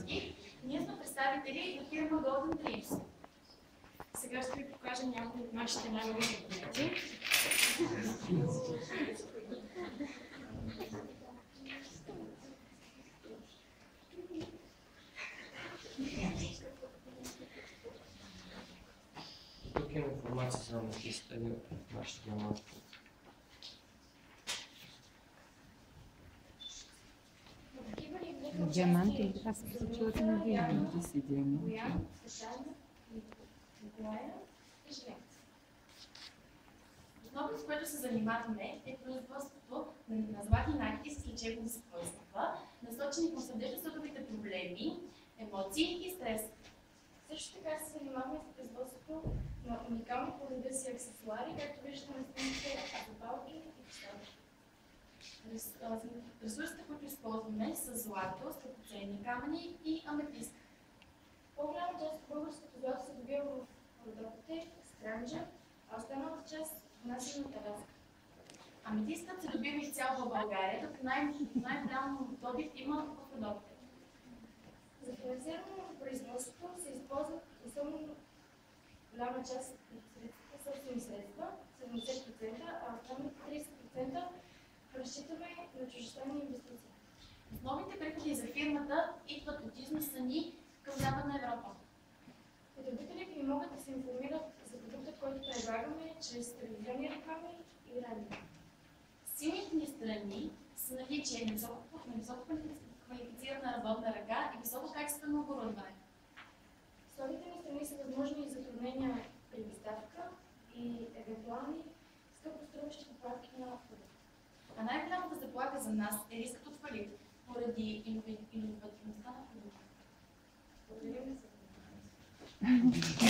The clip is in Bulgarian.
български. Ние сме представители на фирма Golden Dreams. Сега ще ви покажа някои от нашите най-нови продукти. Тук има информация за аметиста и нашите диаманти. Диаманти, аз се чуват на диаманти си диаманти. Основно, с което се занимаваме, е производството на златни накити с лечебни свойства, насочени към сърдечно-съдовите проблеми, емоции и стрес. Също така се занимаваме с производството на уникални по вида си аксесуари, както виждате на снимките, запалки и пистолки. Ресурсите, които използваме, са злато, скъпоценни камъни и аметист. По-голяма част от българското злато се добива в Родопите, Странджа, а останалата част внасяме от Тараска. Аметистът се добива изцяло в България, като най-голям добив има в Родопите. За финансиране на производството се използват особено голяма част от средствата, собствени средства, 70%, а останалите 30% разчитаме на чуждестранни инвестиции. Основните приходи за фирмата идват от износа ни към Западна Европа. Потребителите ни могат да се информират за продукта, който предлагаме чрез телевизионни реклами и радио. Силните ни страни са наличие на високо квалифицирана работна ръка и високо качествено оборудване. Слабите ни страни са възможни затруднения при доставка и евентуални скъпоструващи поправки на продукта. А най-голямата заплаха за нас е рискът от фалит поради иновативността на продукта. Благодарим за вниманието.